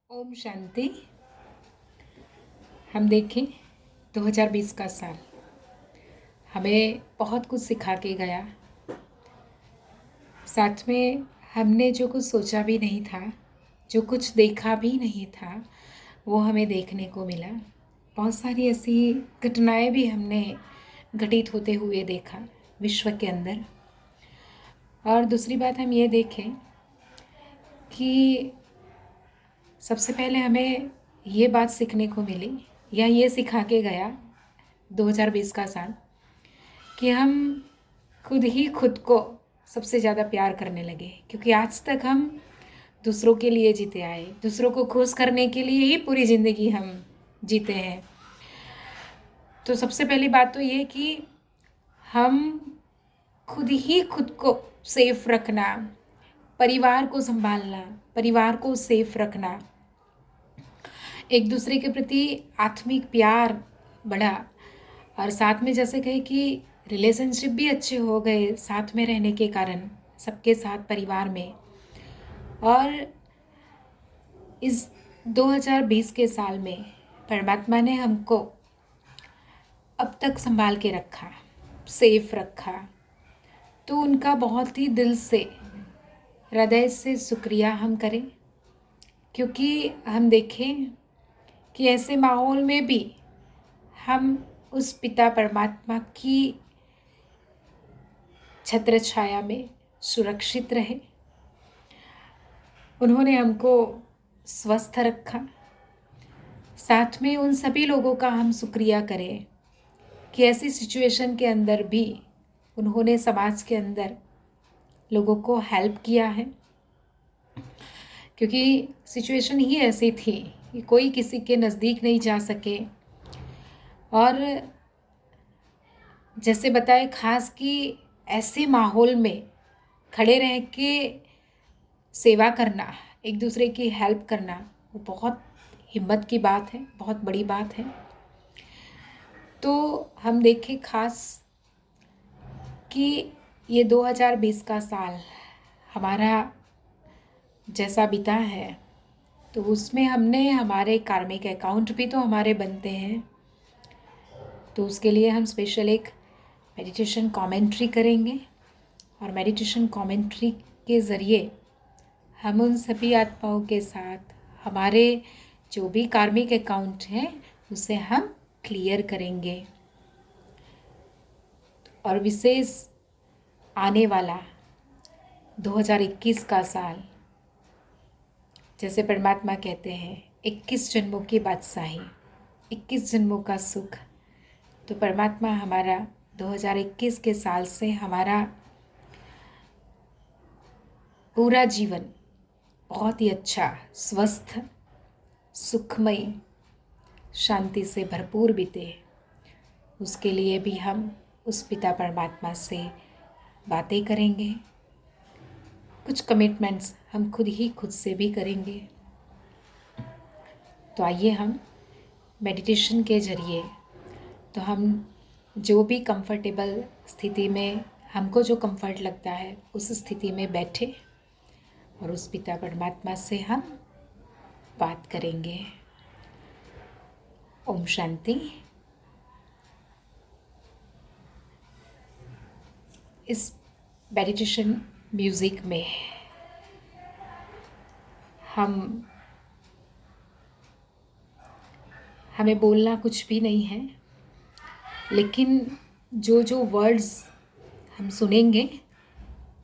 ओम शांति। हम देखें 2020 का साल हमें बहुत कुछ सिखा के गया। साथ में हमने जो कुछ सोचा भी नहीं था, जो कुछ देखा भी नहीं था, वो हमें देखने को मिला। बहुत सारी ऐसी घटनाएं भी हमने घटित होते हुए देखा विश्व के अंदर। और दूसरी बात हम ये देखें कि सबसे पहले हमें ये बात सीखने को मिली या ये सिखा के गया 2020 का साल कि हम खुद ही खुद को सबसे ज़्यादा प्यार करने लगे, क्योंकि आज तक हम दूसरों के लिए जीते आए, दूसरों को खुश करने के लिए ही पूरी ज़िंदगी हम जीते हैं। तो सबसे पहली बात तो ये कि हम खुद ही खुद को सेफ रखना, परिवार को संभालना, परिवार को सेफ रखना, एक दूसरे के प्रति आत्मिक प्यार बढ़ा। और साथ में जैसे कहे कि रिलेशनशिप भी अच्छे हो गए साथ में रहने के कारण, सबके साथ परिवार में। और इस 2020 के साल में परमात्मा ने हमको अब तक संभाल के रखा, सेफ रखा, तो उनका बहुत ही दिल से, हृदय से शुक्रिया हम करें। क्योंकि हम देखें कि ऐसे माहौल में भी हम उस पिता परमात्मा की छत्र छाया में सुरक्षित रहे। उन्होंने हमको स्वस्थ रखा। साथ में उन सभी लोगों का हम शुक्रिया करें कि ऐसी सिचुएशन के अंदर भी उन्होंने समाज के अंदर लोगों को हेल्प किया है। क्योंकि सिचुएशन ही ऐसी थी कि कोई किसी के नज़दीक नहीं जा सके। और जैसे बताए, खास कि ऐसे माहौल में खड़े रह के सेवा करना, एक दूसरे की हेल्प करना, वो बहुत हिम्मत की बात है, बहुत बड़ी बात है। तो हम देखें खास कि ये 2020 का साल हमारा जैसा बीता है, तो उसमें हमने हमारे कार्मिक अकाउंट भी तो हमारे बनते हैं। तो उसके लिए हम स्पेशल एक मेडिटेशन कमेंट्री करेंगे, और मेडिटेशन कमेंट्री के ज़रिए हम उन सभी आत्माओं के साथ हमारे जो भी कार्मिक अकाउंट हैं उसे हम क्लियर करेंगे। और विशेष आने वाला 2021 का साल, जैसे परमात्मा कहते हैं 21 जन्मों की बादशाही, 21 जन्मों का सुख। तो परमात्मा हमारा 2021 के साल से हमारा पूरा जीवन बहुत ही अच्छा, स्वस्थ, सुखमय, शांति से भरपूर बीते। उसके लिए भी हम उस पिता परमात्मा से बातें करेंगे। कुछ कमिटमेंट्स हम खुद ही खुद से भी करेंगे। तो आइए हम मेडिटेशन के ज़रिए, तो हम जो भी कंफर्टेबल स्थिति में, हमको जो कंफर्ट लगता है उस स्थिति में बैठे और उस पिता परमात्मा से हम बात करेंगे। ओम शांति। इस मेडिटेशन म्यूज़िक में हमें बोलना कुछ भी नहीं है, लेकिन जो जो वर्ड्स हम सुनेंगे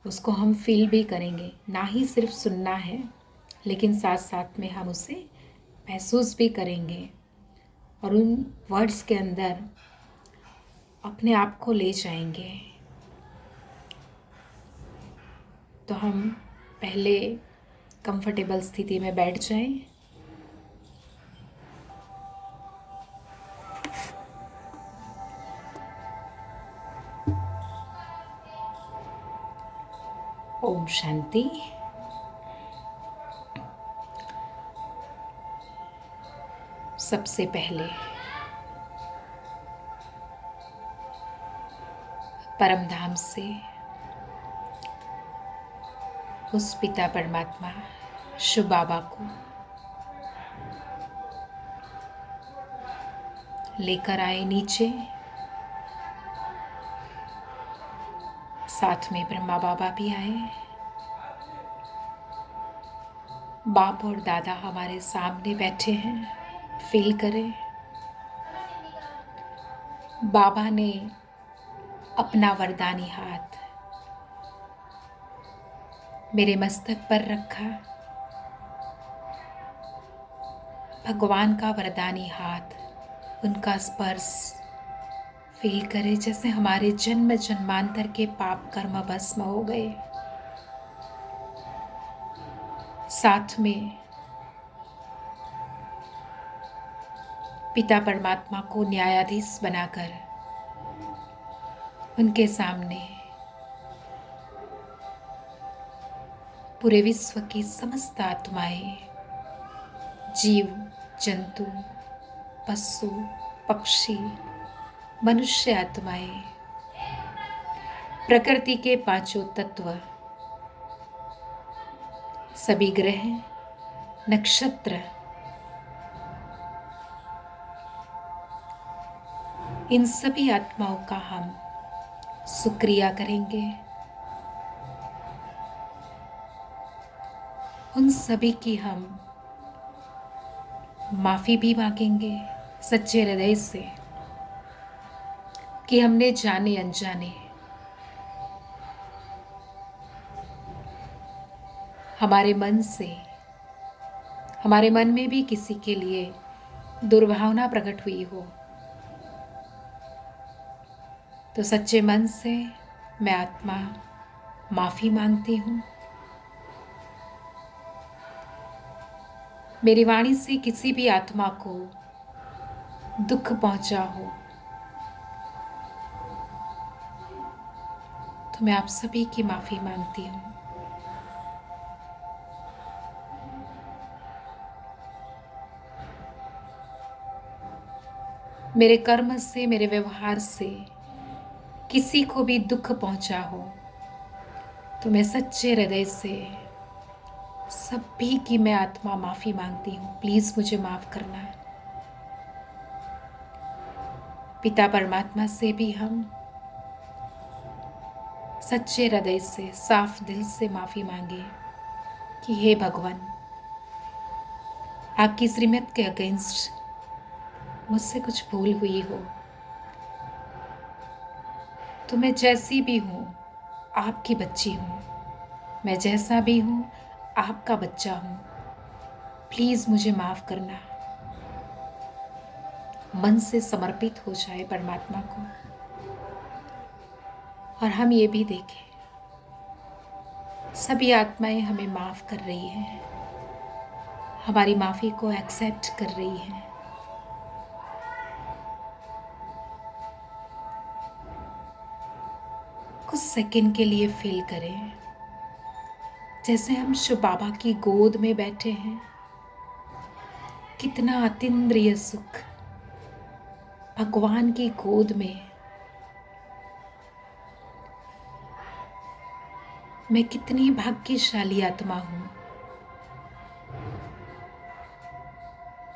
उसको हम फील भी करेंगे। ना ही सिर्फ सुनना है, लेकिन साथ साथ में हम उसे महसूस भी करेंगे और उन वर्ड्स के अंदर अपने आप को ले जाएंगे। तो हम पहले कंफर्टेबल स्थिति में बैठ जाएं। ओम शांति। सबसे पहले परम धाम से उस पिता परमात्मा शिव बाबा को लेकर आए नीचे। साथ में ब्रह्मा बाबा भी आए। बाप और दादा हमारे सामने बैठे हैं। फील करें, बाबा ने अपना वरदानी हाथ मेरे मस्तक पर रखा। भगवान का वरदानी हाथ, उनका स्पर्श फील करें, जैसे हमारे जन्म जन्मांतर के पाप कर्म भस्म हो गए। साथ में पिता परमात्मा को न्यायाधीश बनाकर उनके सामने पूरे विश्व की समस्त आत्माएं, जीव जंतु, पशु पक्षी, मनुष्य आत्माएं, प्रकृति के पांचों तत्व, सभी ग्रह, नक्षत्र, इन सभी आत्माओं का हम शुक्रिया करेंगे। उन सभी की हम माफी भी मांगेंगे सच्चे हृदय से कि हमने जाने अनजाने हमारे मन में भी किसी के लिए दुर्भावना प्रकट हुई हो, तो सच्चे मन से मैं आत्मा माफी मांगती हूँ। मेरी वाणी से किसी भी आत्मा को दुख पहुंचा हो तो मैं आप सभी की माफी मांगती हूँ। मेरे कर्म से, मेरे व्यवहार से किसी को भी दुख पहुंचा हो तो मैं सच्चे हृदय से सभी की मैं आत्मा माफी मांगती हूँ। प्लीज मुझे माफ करना। पिता परमात्मा से भी हम सच्चे हृदय से, साफ दिल से माफी मांगे कि हे भगवान, आपकी श्रीमत के अगेंस्ट मुझसे कुछ भूल हुई हो तो मैं जैसी भी हूँ आपकी बच्ची हूँ, मैं जैसा भी हूँ आपका बच्चा हूँ। प्लीज मुझे माफ करना। मन से समर्पित हो जाए परमात्मा को। और हम ये भी देखें सभी आत्माएं हमें माफ कर रही हैं, हमारी माफी को एक्सेप्ट कर रही हैं। कुछ सेकंड के लिए फील करें जैसे हम शिव बाबा की गोद में बैठे हैं। कितना अतीन्द्रिय सुख भगवान की गोद में। मैं कितनी भाग्यशाली आत्मा हूँ।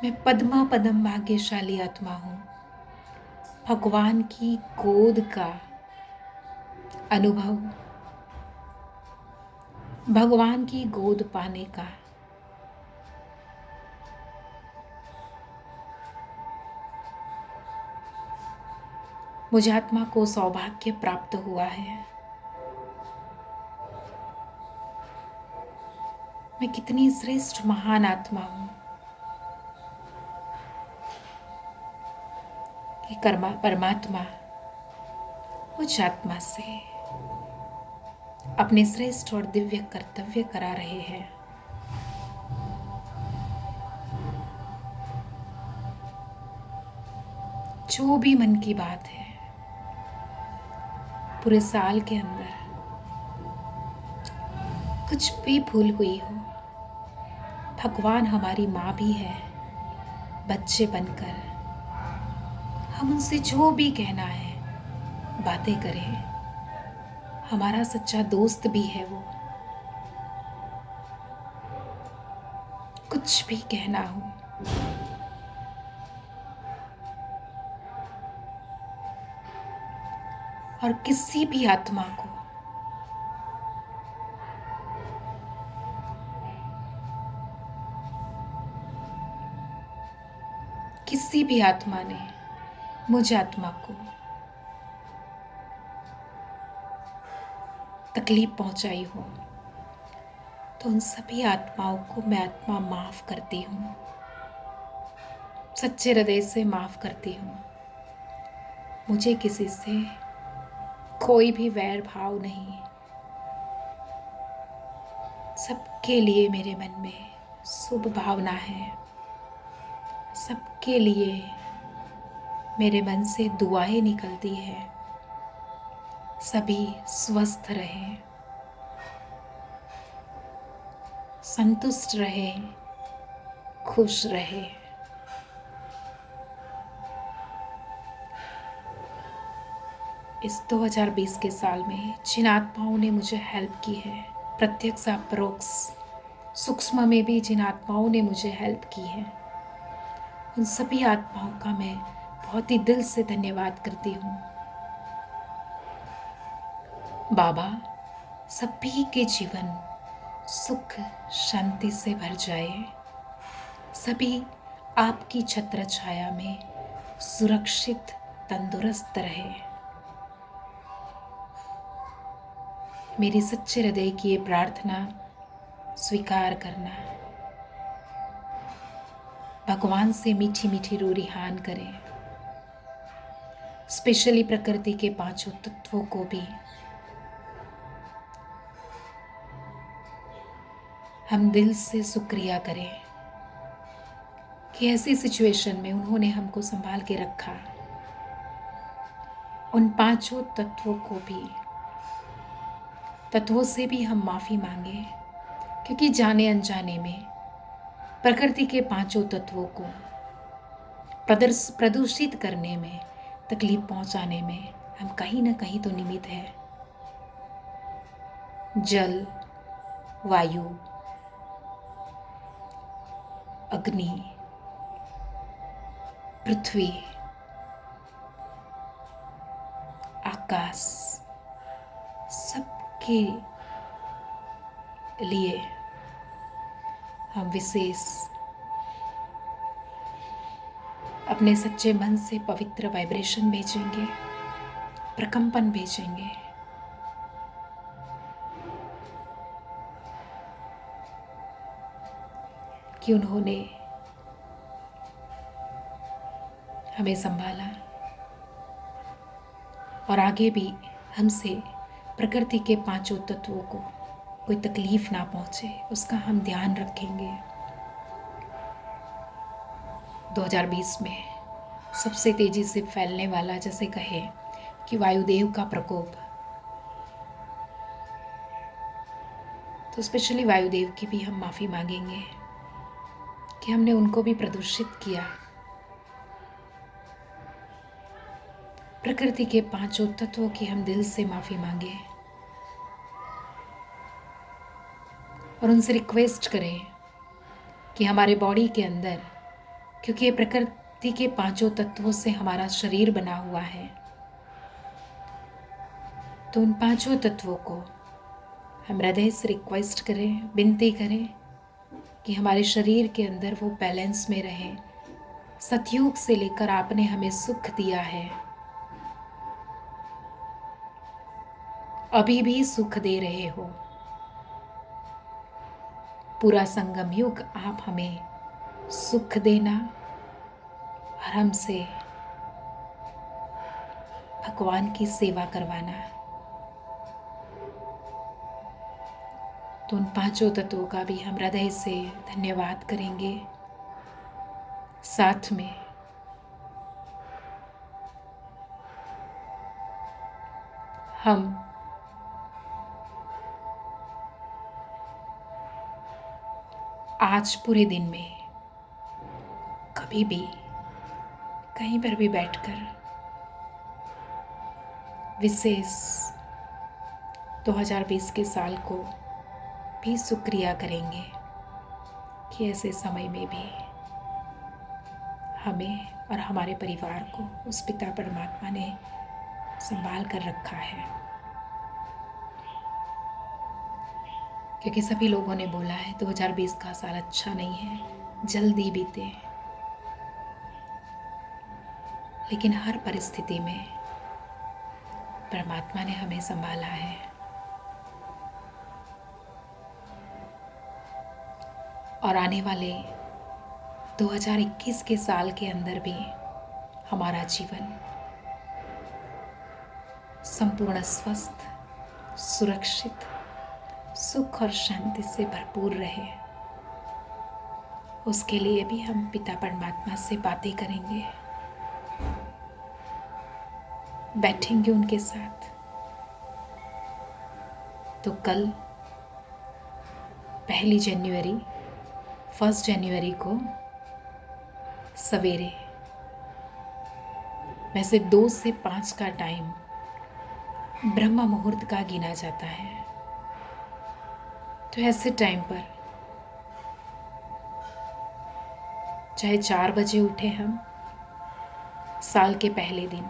मैं पद्मा पदम भाग्यशाली आत्मा हूँ। भगवान की गोद का अनुभव, भगवान की गोद पाने का मुझे आत्मा को सौभाग्य प्राप्त हुआ है। मैं कितनी श्रेष्ठ महान आत्मा हूँ कि परमात्मा मुझ आत्मा से अपने श्रेष्ठ और दिव्य कर्तव्य करा रहे हैं। जो भी मन की बात है पूरे साल के अंदर, कुछ भी भूल हुई हो, भगवान हमारी माँ भी है। बच्चे बनकर हम उनसे जो भी कहना है बातें करें। हमारा सच्चा दोस्त भी है वो। कुछ भी कहना हो और किसी भी आत्मा को किसी भी आत्मा ने मुझ आत्मा को तकलीफ पहुंचाई हो तो उन सभी आत्माओं को मैं आत्मा माफ करती हूँ, सच्चे हृदय से माफ करती हूँ। मुझे किसी से कोई भी वैर भाव नहीं। सबके लिए मेरे मन में शुभ भावना है। सबके लिए मेरे मन से दुआएं निकलती है। सभी स्वस्थ रहें, संतुष्ट रहें, खुश रहें। इस 2020 के साल में जिन आत्माओं ने मुझे हेल्प की है, प्रत्यक्ष परोक्ष सूक्ष्म में भी जिन आत्माओं ने मुझे हेल्प की है, उन सभी आत्माओं का मैं बहुत ही दिल से धन्यवाद करती हूँ। बाबा, सभी के जीवन सुख शांति से भर जाए। सभी आपकी छत्र छाया में सुरक्षित तंदुरुस्त रहे। मेरी सच्चे हृदय की ये प्रार्थना स्वीकार करना। भगवान से मीठी मीठी रो रिहान करें। स्पेशली प्रकृति के पांचों तत्वों को भी हम दिल से शुक्रिया करें कि ऐसी सिचुएशन में उन्होंने हमको संभाल के रखा। उन पांचों तत्वों से भी हम माफ़ी मांगे, क्योंकि जाने अनजाने में प्रकृति के पांचों तत्वों को प्रदूषित करने में, तकलीफ पहुंचाने में हम कहीं ना कहीं तो निमित्त है। जल, वायु, अग्नि, पृथ्वी, आकाश, सबके लिए हम विशेष अपने सच्चे मन से पवित्र वाइब्रेशन भेजेंगे, प्रकंपन भेजेंगे। कि उन्होंने हमें संभाला और आगे भी हमसे प्रकृति के पांचों तत्वों को कोई तकलीफ ना पहुंचे, उसका हम ध्यान रखेंगे। 2020 में सबसे तेजी से फैलने वाला, जैसे कहे कि वायुदेव का प्रकोप, तो स्पेशली वायुदेव की भी हम माफ़ी मांगेंगे कि हमने उनको भी प्रदूषित किया। प्रकृति के पांचों तत्वों की हम दिल से माफ़ी मांगे और उनसे रिक्वेस्ट करें कि हमारे बॉडी के अंदर, क्योंकि ये प्रकृति के पांचों तत्वों से हमारा शरीर बना हुआ है, तो उन पांचों तत्वों को हम हृदय से रिक्वेस्ट करें, विनती करें कि हमारे शरीर के अंदर वो बैलेंस में रहे। सतयुग से लेकर आपने हमें सुख दिया है, अभी भी सुख दे रहे हो। पूरा संगम युग आप हमें सुख देना और हमसे भगवान की सेवा करवाना। तो उन पांचों तत्वों का भी हम हृदय से धन्यवाद करेंगे। साथ में हम आज पूरे दिन में कभी भी कहीं पर भी बैठकर विशेष 2020 के साल को भी शुक्रिया करेंगे कि ऐसे समय में भी हमें और हमारे परिवार को उस पिता परमात्मा ने संभाल कर रखा है, क्योंकि सभी लोगों ने बोला है 2020 का साल अच्छा नहीं है, जल्दी बीते, लेकिन हर परिस्थिति में परमात्मा ने हमें संभाला है। और आने वाले 2021 के साल के अंदर भी हमारा जीवन संपूर्ण स्वस्थ, सुरक्षित, सुख और शांति से भरपूर रहे, उसके लिए भी हम पिता परमात्मा से बातें करेंगे, बैठेंगे उनके साथ। तो कल 1 जनवरी को सवेरे वैसे 2 से 5 का टाइम ब्रह्म मुहूर्त का गिना जाता है। तो ऐसे टाइम पर चाहे 4 बजे उठे हम साल के पहले दिन,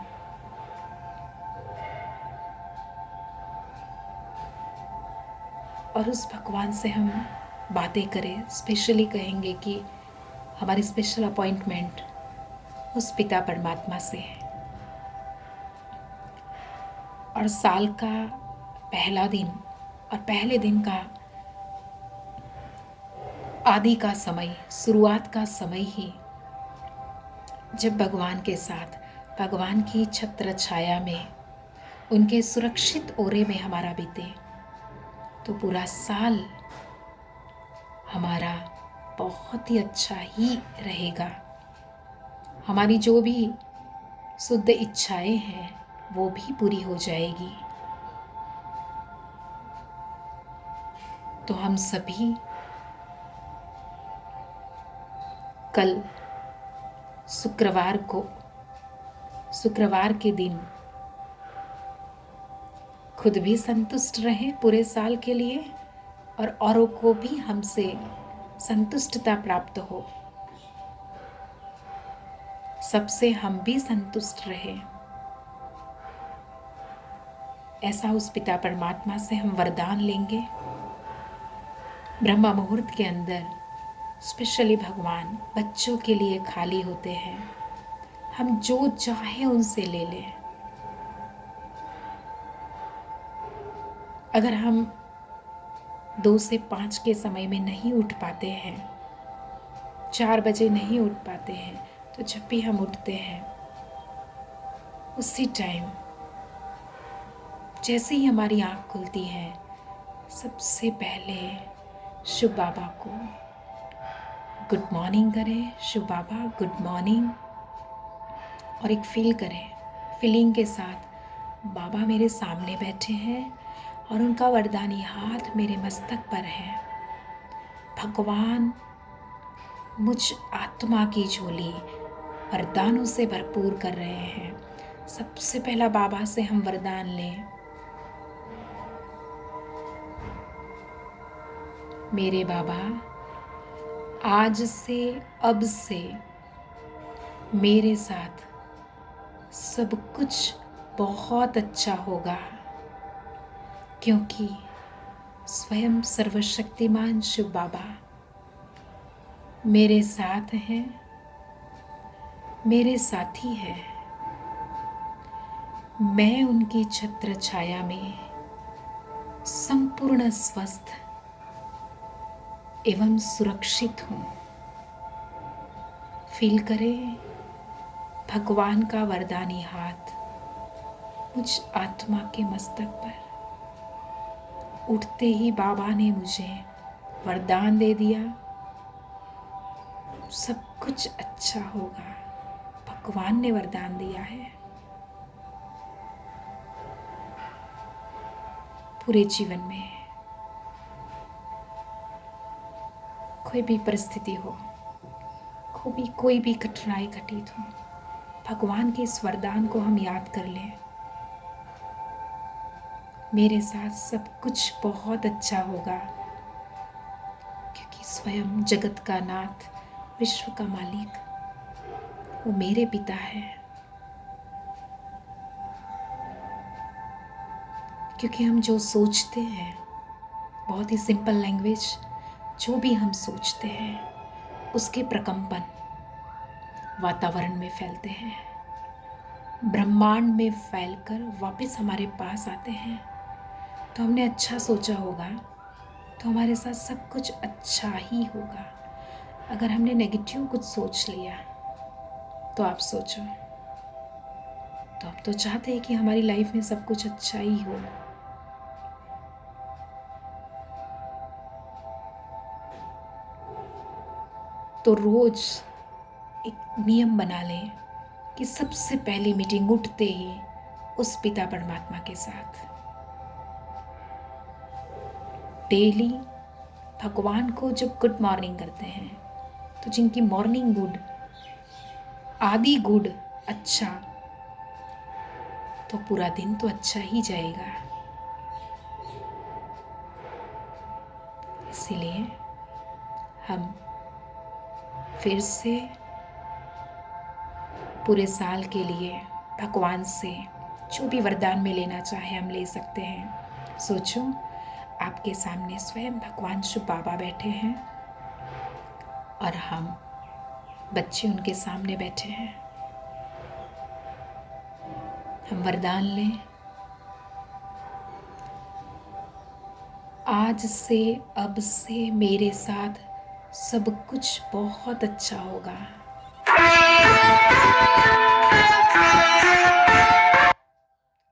और उस भगवान से हम बातें करें, स्पेशली कहेंगे कि हमारी स्पेशल अपॉइंटमेंट उस पिता परमात्मा से है। और साल का पहला दिन और पहले दिन का आदि का समय, शुरुआत का समय ही जब भगवान के साथ, भगवान की छत्र छाया में, उनके सुरक्षित ओरे में हमारा बीते, तो पूरा साल हमारा बहुत ही अच्छा ही रहेगा। हमारी जो भी शुद्ध इच्छाएं हैं वो भी पूरी हो जाएगी। तो हम सभी कल शुक्रवार के दिन खुद भी संतुष्ट रहें पूरे साल के लिए, और औरों को भी हमसे संतुष्टता प्राप्त हो, सबसे हम भी संतुष्ट रहें, ऐसा उस पिता परमात्मा से हम वरदान लेंगे। ब्रह्म मुहूर्त के अंदर स्पेशली भगवान बच्चों के लिए खाली होते हैं, हम जो चाहे उनसे ले लें। अगर हम 2 से 5 के समय में नहीं उठ पाते हैं, 4 बजे नहीं उठ पाते हैं, तो जब भी हम उठते हैं उसी टाइम जैसे ही हमारी आँख खुलती है, सबसे पहले शिव बाबा को गुड मॉर्निंग करें, शिव बाबा गुड मॉर्निंग, और एक फीलिंग के साथ बाबा मेरे सामने बैठे हैं और उनका वरदानी हाथ मेरे मस्तक पर है। भगवान मुझ आत्मा की झोली वरदानों से भरपूर कर रहे हैं। सबसे पहला बाबा से हम वरदान लें, मेरे बाबा आज से अब से मेरे साथ सब कुछ बहुत अच्छा होगा, क्योंकि स्वयं सर्वशक्तिमान शिव बाबा मेरे साथ हैं, मेरे साथी हैं। मैं उनकी छत्र छाया में संपूर्ण स्वस्थ एवं सुरक्षित हूँ। फील करें भगवान का वरदानी हाथ मुझ आत्मा के मस्तक पर। उठते ही बाबा ने मुझे वरदान दे दिया, सब कुछ अच्छा होगा। भगवान ने वरदान दिया है। पूरे जीवन में कोई भी परिस्थिति हो, कोई भी कठिनाई घटित हो, भगवान के इस वरदान को हम याद कर लें, मेरे साथ सब कुछ बहुत अच्छा होगा, क्योंकि स्वयं जगत का नाथ, विश्व का मालिक वो मेरे पिता है। क्योंकि हम जो सोचते हैं, बहुत ही सिंपल लैंग्वेज, जो भी हम सोचते हैं उसके प्रकंपन वातावरण में फैलते हैं, ब्रह्मांड में फैलकर वापस हमारे पास आते हैं। तो हमने अच्छा सोचा होगा तो हमारे साथ सब कुछ अच्छा ही होगा। अगर हमने नेगेटिव कुछ सोच लिया तो आप सोचो, तो आप तो चाहते हैं कि हमारी लाइफ में सब कुछ अच्छा ही हो। तो रोज एक नियम बना लें कि सबसे पहली मीटिंग उठते ही उस पिता परमात्मा के साथ डेली भगवान को जब गुड मॉर्निंग करते हैं, तो जिनकी मॉर्निंग गुड, आदि गुड अच्छा, तो पूरा दिन तो अच्छा ही जाएगा। इसीलिए हम फिर से पूरे साल के लिए भगवान से जो भी वरदान में लेना चाहे हम ले सकते हैं। सोचो, आपके सामने स्वयं भगवान शिव बाबा बैठे हैं और हम बच्चे उनके सामने बैठे हैं। हम वरदान लें, आज से अब से मेरे साथ सब कुछ बहुत अच्छा होगा।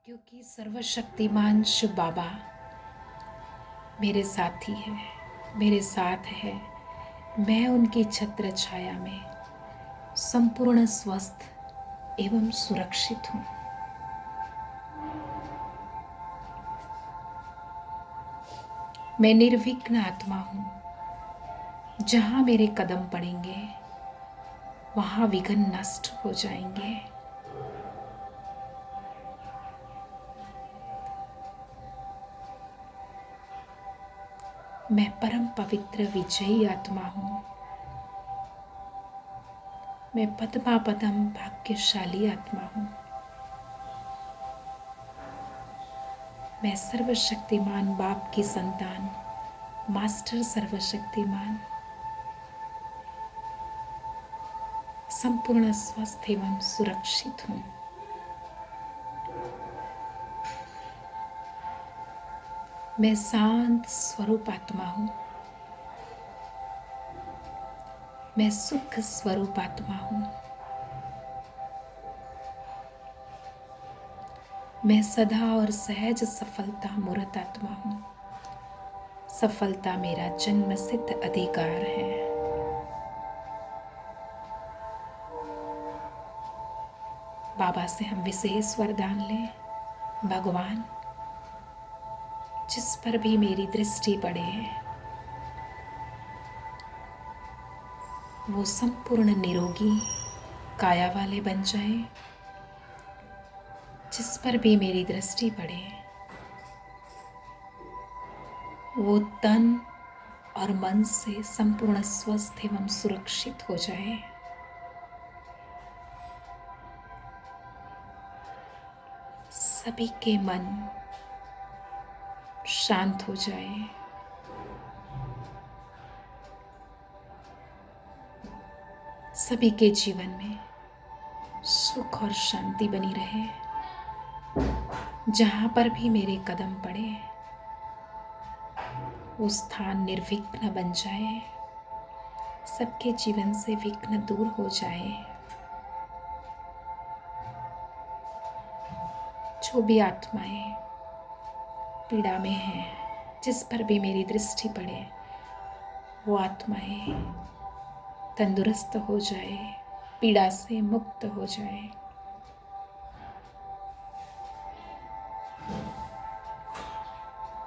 क्योंकि सर्वशक्तिमान शिव बाबा मेरे साथी है, मेरे साथ है। मैं उनकी छत्र छाया में संपूर्ण स्वस्थ एवं सुरक्षित हूँ। मैं निर्विघ्न आत्मा हूँ। जहाँ मेरे कदम पड़ेंगे वहाँ विघ्न नष्ट हो जाएंगे। मैं परम पवित्र विजयी आत्मा हूँ। मैं पद्मा पदम भाग्यशाली आत्मा हूँ। मैं सर्वशक्तिमान बाप की संतान, मास्टर सर्वशक्तिमान, संपूर्ण स्वस्थ एवं सुरक्षित हूँ। मैं शांत स्वरूप आत्मा हूँ। मैं सुख स्वरूप आत्मा हूँ। मैं सदा और सहज सफलता मूर्त आत्मा हूँ। सफलता मेरा जन्म सिद्ध अधिकार है। बाबा से हम विशेष वरदान लें, भगवान जिस पर भी मेरी दृष्टि पड़े वो संपूर्ण निरोगी काया वाले बन जाए। जिस पर भी मेरी दृष्टि पड़े वो तन और मन से संपूर्ण स्वस्थ एवं सुरक्षित हो जाए। सभी के मन शांत हो जाए। सभी के जीवन में सुख और शांति बनी रहे। जहाँ पर भी मेरे कदम पड़े वो स्थान निर्विघ्न बन जाए। सबके जीवन से विघ्न दूर हो जाए। जो भी आत्माएं पीड़ा में हैं, जिस पर भी मेरी दृष्टि पड़े वो आत्माएं तंदुरुस्त हो जाए, पीड़ा से मुक्त हो जाए।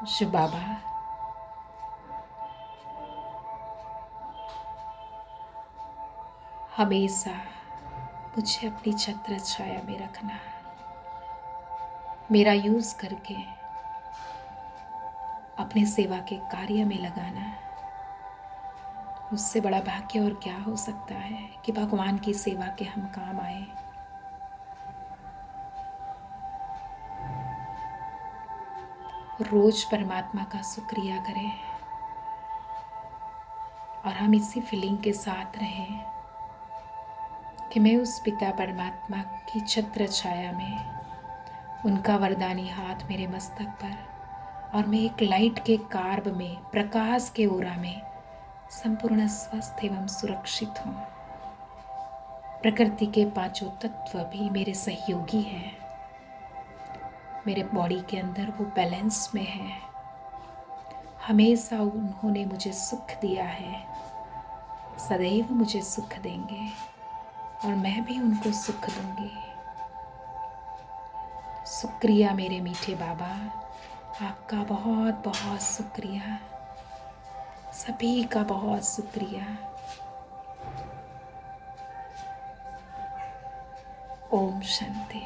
शिव बाबा हमेशा मुझे अपनी छत्र छाया में रखना, मेरा यूज करके अपने सेवा के कार्य में लगाना। उससे बड़ा भाग्य और क्या हो सकता है कि भगवान की सेवा के हम काम आए। रोज परमात्मा का शुक्रिया करें और हम इसी फीलिंग के साथ रहें कि मैं उस पिता परमात्मा की छत्र छाया में, उनका वरदानी हाथ मेरे मस्तक पर, और मैं एक लाइट के कार्ब में, प्रकाश के ओरा में संपूर्ण स्वस्थ एवं सुरक्षित हूँ। प्रकृति के पांचों तत्व भी मेरे सहयोगी हैं। मेरे बॉडी के अंदर वो बैलेंस में है। हमेशा उन्होंने मुझे सुख दिया है, सदैव मुझे सुख देंगे और मैं भी उनको सुख दूंगी। शुक्रिया मेरे मीठे बाबा, आपका बहुत बहुत शुक्रिया, सभी का बहुत शुक्रिया। ओम शांति।